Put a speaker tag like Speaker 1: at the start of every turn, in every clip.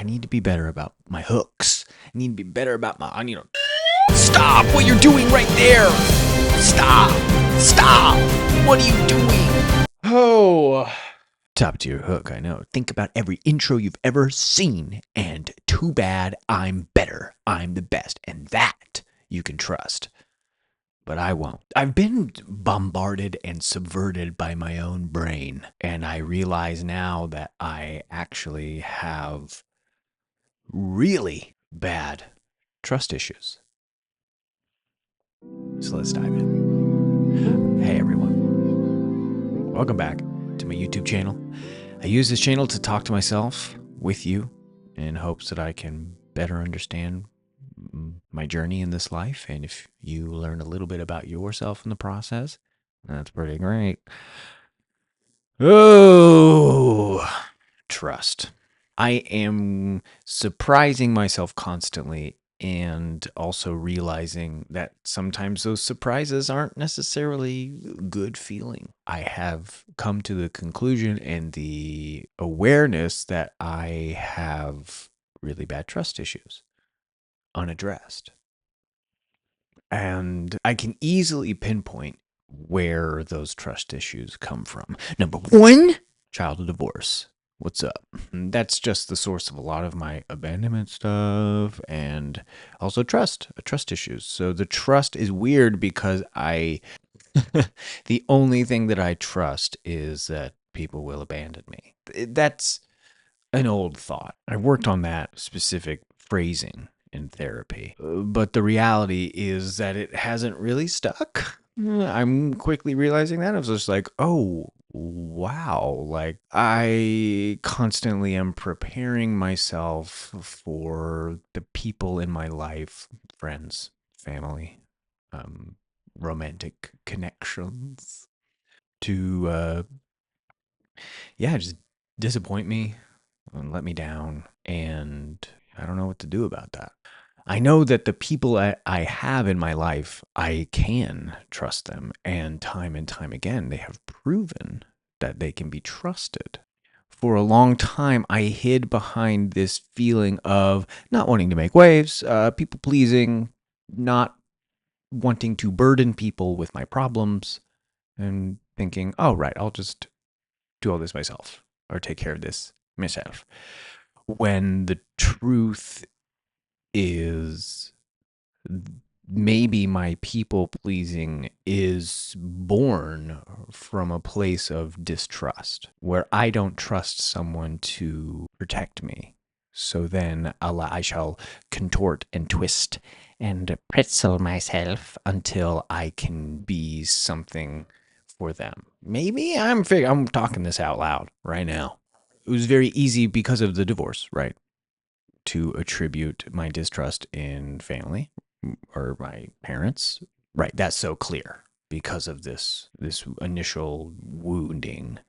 Speaker 1: I need to be better about my hooks. I need to be better about Stop what you're doing right there. Stop. Stop. What are you doing? Oh. Top to your hook, I know. Think about every intro you've ever seen, and too bad I'm better. I'm the best, and that you can trust. But I won't. I've been bombarded and subverted by my own brain, and I realize now that I actually have really bad trust issues. So let's dive in. Hey everyone. Welcome back to my YouTube channel. I use this channel to talk to myself with you in hopes that I can better understand my journey in this life. And if you learn a little bit about yourself in the process, that's pretty great. Oh, trust. I am surprising myself constantly and also realizing that sometimes those surprises aren't necessarily good feeling. I have come to the conclusion and the awareness that I have really bad trust issues, unaddressed. And I can easily pinpoint where those trust issues come from. Number one, childhood divorce. What's up? That's just the source of a lot of my abandonment stuff and also trust issues. So the trust is weird because the only thing that I trust is that people will abandon me. That's an old thought. I worked on that specific phrasing in therapy, but the reality is that it hasn't really stuck. I'm quickly realizing that. I was just like, oh, wow. Like, I constantly am preparing myself for the people in my life, friends, family, romantic connections, to, just disappoint me and let me down. And I don't know what to do about that. I know that the people I have in my life, I can trust them. And time again, they have proven that they can be trusted. For a long time, I hid behind this feeling of not wanting to make waves, people pleasing, not wanting to burden people with my problems, and thinking, oh, right, I'll just do all this myself or take care of this myself. When the truth is maybe my people pleasing is born from a place of distrust where I don't trust someone to protect me. So then I shall contort and twist and pretzel myself until I can be something for them. Maybe I'm talking this out loud right now. It was very easy because of the divorce, right? To attribute my distrust in family or my parents. Right, that's so clear because of this initial wounding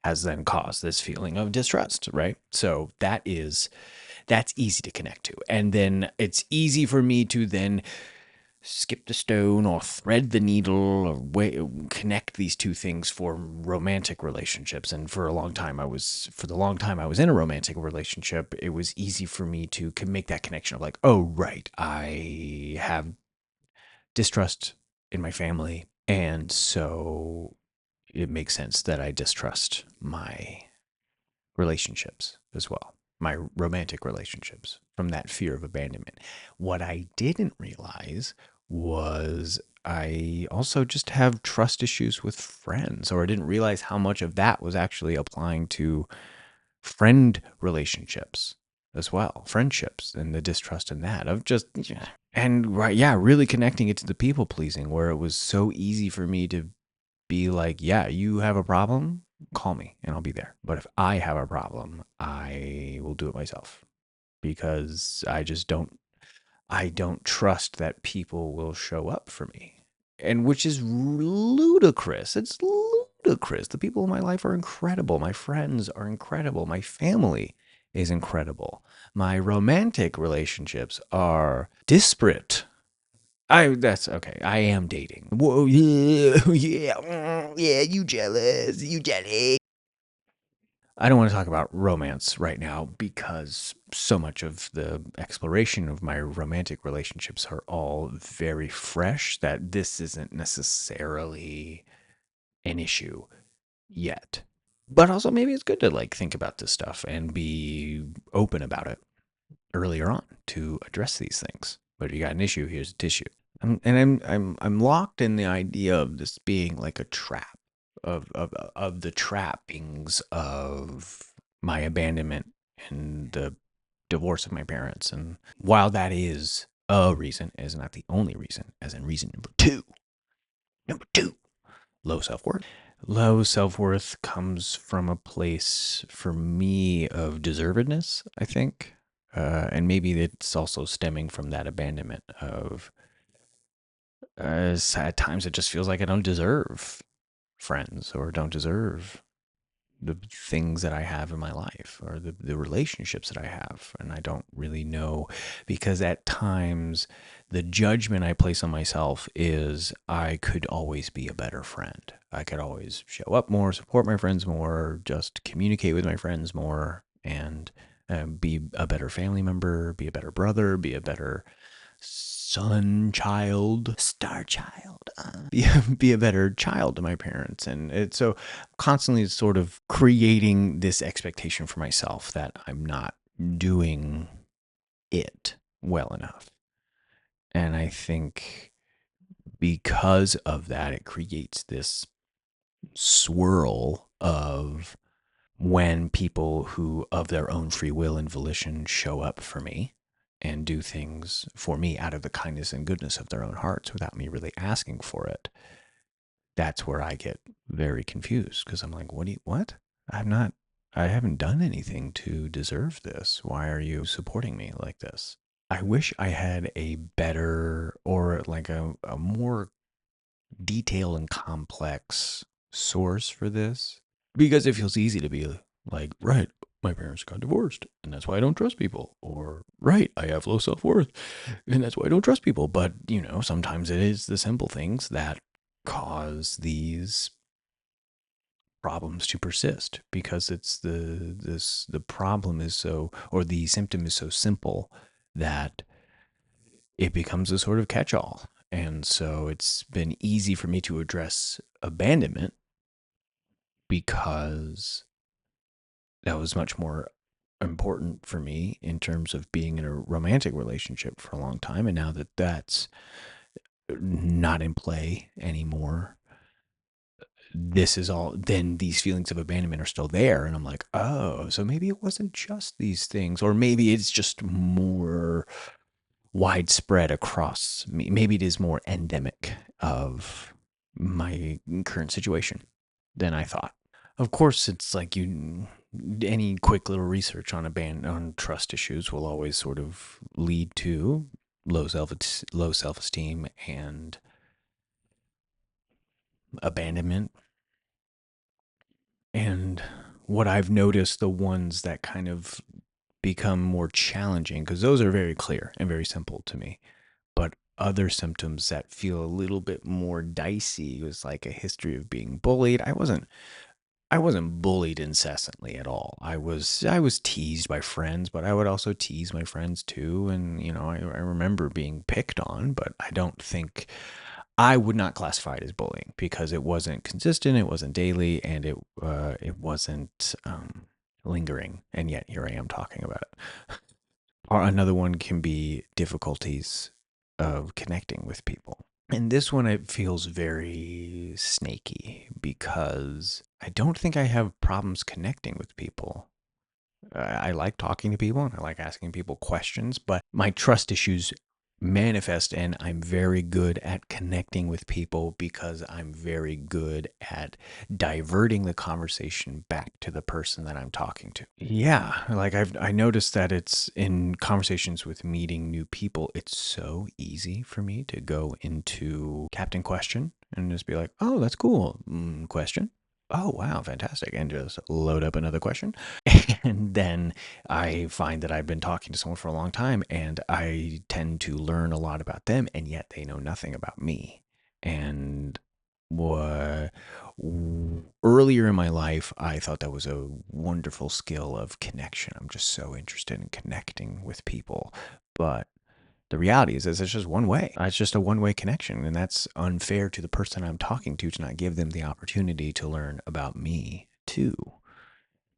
Speaker 1: has then caused this feeling of distrust, right? So that's easy to connect to. And then it's easy for me to then skip the stone or thread the needle or connect these two things for romantic relationships. And for the long time I was in a romantic relationship, it was easy for me to make that connection of like, oh, right, I have distrust in my family. And so it makes sense that I distrust my relationships as well, my romantic relationships, from that fear of abandonment. What I didn't realize was I also just have trust issues with friends, or I didn't realize how much of that was actually applying to friend relationships as well, friendships, and the distrust in that of just, and right, yeah, really connecting it to the people pleasing, where it was so easy for me to be like, yeah, you have a problem, call me and I'll be there. But if I have a problem, I will do it myself because I don't trust that people will show up for me. And which is ludicrous. It's ludicrous. The people in my life are incredible. My friends are incredible. My family is incredible. My romantic relationships are disparate. That's okay. I am dating. Whoa, yeah, yeah, you jealous. You jelly. I don't want to talk about romance right now because so much of the exploration of my romantic relationships are all very fresh that this isn't necessarily an issue yet. But also maybe it's good to like think about this stuff and be open about it earlier on to address these things. But if you got an issue, here's a tissue. I'm locked in the idea of this being like a trap of the trappings of my abandonment and the divorce of my parents. And while that is a reason, is not the only reason, as in reason number two, low self worth. Low self worth comes from a place for me of deservedness, I think. And maybe it's also stemming from that abandonment of at times it just feels like I don't deserve friends or don't deserve the things that I have in my life or the relationships that I have. And I don't really know because at times the judgment I place on myself is I could always be a better friend. I could always show up more, support my friends more, just communicate with my friends more, and be a better family member, be a better brother, be a better son, child, star child, be a better child to my parents. And it's so constantly sort of creating this expectation for myself that I'm not doing it well enough. And I think because of that, it creates this swirl of when people who of their own free will and volition show up for me and do things for me out of the kindness and goodness of their own hearts without me really asking for it, that's where I get very confused because I'm like, what? I haven't done anything to deserve this. Why are you supporting me like this? I wish I had a better or like a more detailed and complex source for this because it feels easy to be like, right, my parents got divorced and that's why I don't trust people, or right, I have low self-worth and that's why I don't trust people. But sometimes it is the simple things that cause these problems to persist because it's the problem is so, or the symptom is so simple that it becomes a sort of catch-all. And so it's been easy for me to address abandonment because that was much more important for me in terms of being in a romantic relationship for a long time. And now that that's not in play anymore, this is all, then these feelings of abandonment are still there. And I'm like, oh, so maybe it wasn't just these things, or maybe it's just more widespread across me. Maybe it is more endemic of my current situation than I thought. Of course, it's like any quick little research on trust issues will always sort of lead to low self-esteem and abandonment. And what I've noticed, the ones that kind of become more challenging, because those are very clear and very simple to me, but other symptoms that feel a little bit more dicey was like a history of being bullied. I wasn't bullied incessantly at all. I was teased by friends, but I would also tease my friends too. And I remember being picked on, but I don't think I would not classify it as bullying because it wasn't consistent, it wasn't daily, and it wasn't lingering. And yet here I am talking about it. Or another one can be difficulties of connecting with people. And this one, it feels very snaky because I don't think I have problems connecting with people. I like talking to people and I like asking people questions, but my trust issues manifest and I'm very good at connecting with people because I'm very good at diverting the conversation back to the person that I'm talking to. Yeah, like I noticed that it's in conversations with meeting new people, it's so easy for me to go into Captain Question and just be like, "Oh, that's cool. Question. Oh, wow, fantastic." And just load up another question. And then I find that I've been talking to someone for a long time and I tend to learn a lot about them, and yet they know nothing about me. And Earlier in my life, I thought that was a wonderful skill of connection. I'm just so interested in connecting with people. But the reality is it's just one way. It's just a one-way connection, and that's unfair to the person I'm talking to not give them the opportunity to learn about me too.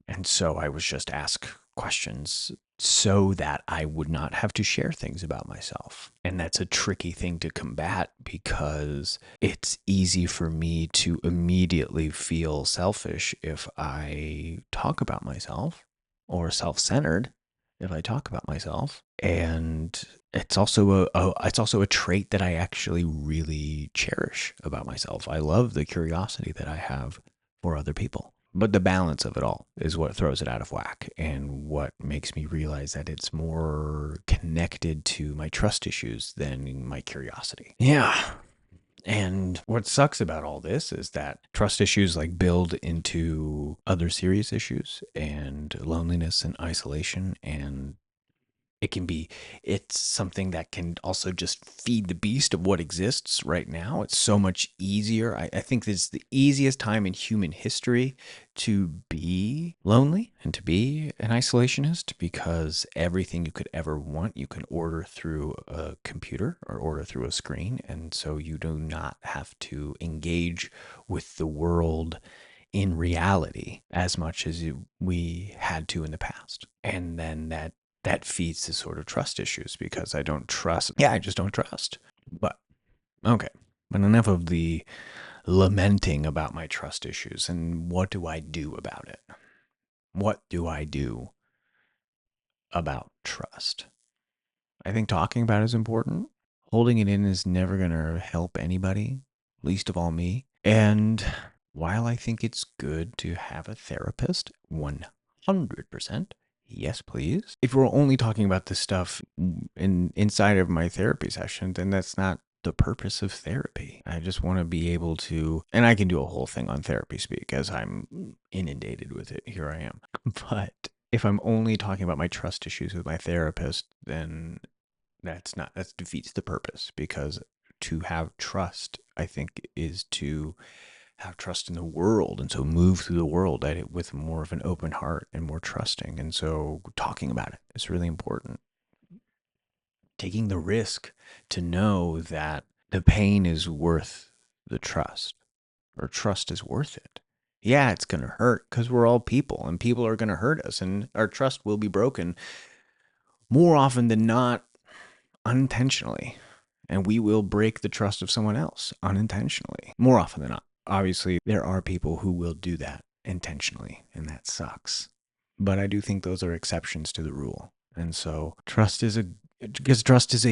Speaker 1: And so I was just asked questions so that I would not have to share things about myself. And that's a tricky thing to combat because it's easy for me to immediately feel selfish if I talk about myself, or self-centered if I talk about myself. And it's also a trait that I actually really cherish about myself. I love the curiosity that I have for other people. But the balance of it all is what throws it out of whack, and what makes me realize that it's more connected to my trust issues than my curiosity. Yeah. And what sucks about all this is that trust issues like build into other serious issues, and loneliness and isolation, and it's something that can also just feed the beast of what exists right now. It's so much easier. I think this is the easiest time in human history to be lonely and to be an isolationist, because everything you could ever want, you can order through a computer or order through a screen. And so you do not have to engage with the world in reality as much as we had to in the past. And then that feeds to sort of trust issues, because I don't trust. Yeah, I just don't trust. But okay. But enough of the lamenting about my trust issues. And what do I do about it? What do I do about trust? I think talking about it is important. Holding it in is never going to help anybody, least of all me. And while I think it's good to have a therapist, 100%, yes, please. If we're only talking about this stuff inside of my therapy session, then that's not the purpose of therapy. I just want to be able to, and I can do a whole thing on therapy speak as I'm inundated with it. Here I am. But if I'm only talking about my trust issues with my therapist, then that defeats the purpose, because to have trust, I think, is to have trust in the world, and so move through the world at it with more of an open heart and more trusting. And so talking about it is really important. Taking the risk to know that the pain is worth the trust, or trust is worth it. Yeah, it's going to hurt because we're all people, and people are going to hurt us, and our trust will be broken more often than not unintentionally. And we will break the trust of someone else unintentionally, more often than not. Obviously, there are people who will do that intentionally, and that sucks. But I do think those are exceptions to the rule. And so trust is a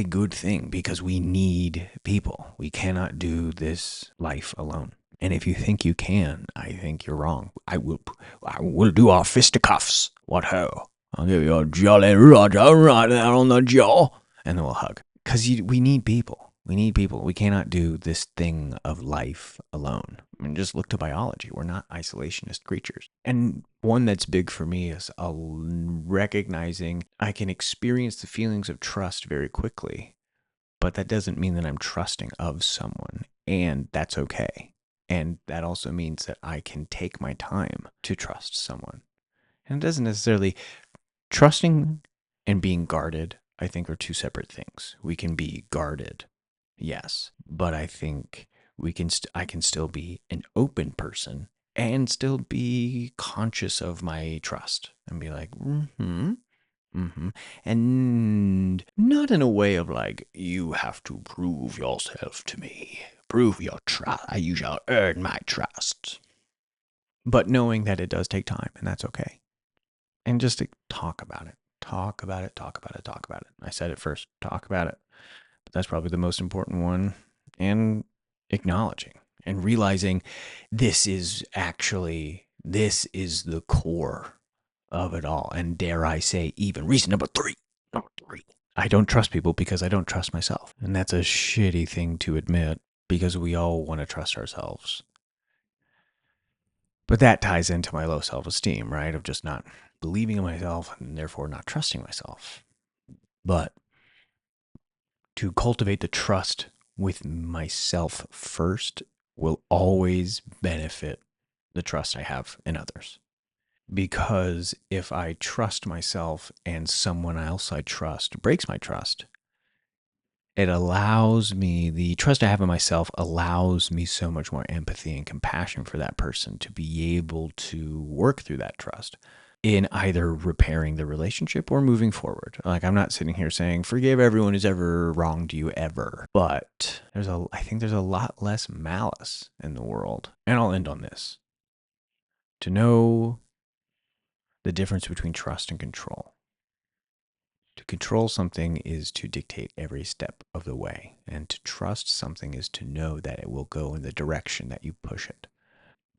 Speaker 1: good thing, because we need people. We cannot do this life alone. And if you think you can, I think you're wrong. I will do our fisticuffs. What ho? I'll give you a jolly Roger right there on the jaw, and then we'll hug. Because we need people. We need people. We cannot do this thing of life alone. I mean, just look to biology. We're not isolationist creatures. And one that's big for me is recognizing I can experience the feelings of trust very quickly, but that doesn't mean that I'm trusting of someone, and that's okay. And that also means that I can take my time to trust someone. And it doesn't necessarily, trusting and being guarded, I think, are two separate things. We can be guarded, yes, but I think I can still be an open person and still be conscious of my trust and be like, and not in a way of like, you have to prove yourself to me, prove your trust, you shall earn my trust. But knowing that it does take time, and that's okay. And just to talk about it. Talk about it, talk about it, talk about it. I said it first, talk about it. But that's probably the most important one. And acknowledging and realizing this is the core of it all. And dare I say, even reason number three. I don't trust people because I don't trust myself. And that's a shitty thing to admit, because we all want to trust ourselves. But that ties into my low self-esteem, right? Of just not believing in myself and therefore not trusting myself. But to cultivate the trust with myself first will always benefit the trust I have in others. Because if I trust myself and someone else I trust breaks my trust, it allows me, the trust I have in myself allows me so much more empathy and compassion for that person to be able to work through that trust in either repairing the relationship or moving forward. Like, I'm not sitting here saying forgive everyone who's ever wronged you ever, but I think there's a lot less malice in the world. And I'll end on this. To know the difference between trust and control. To control something is to dictate every step of the way, and to trust something is to know that it will go in the direction that you push it.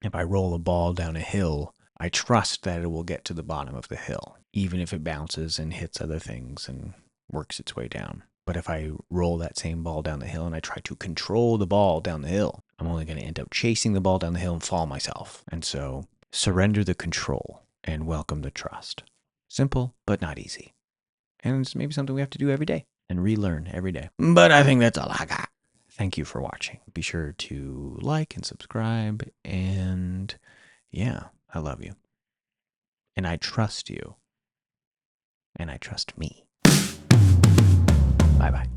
Speaker 1: If I roll a ball down a hill, I trust that it will get to the bottom of the hill, even if it bounces and hits other things and works its way down. But if I roll that same ball down the hill and I try to control the ball down the hill, I'm only going to end up chasing the ball down the hill and fall myself. And so surrender the control and welcome the trust. Simple, but not easy. And it's maybe something we have to do every day and relearn every day. But I think that's all I got. Thank you for watching. Be sure to like and subscribe. And yeah, I love you. And I trust you. And I trust me. Bye-bye.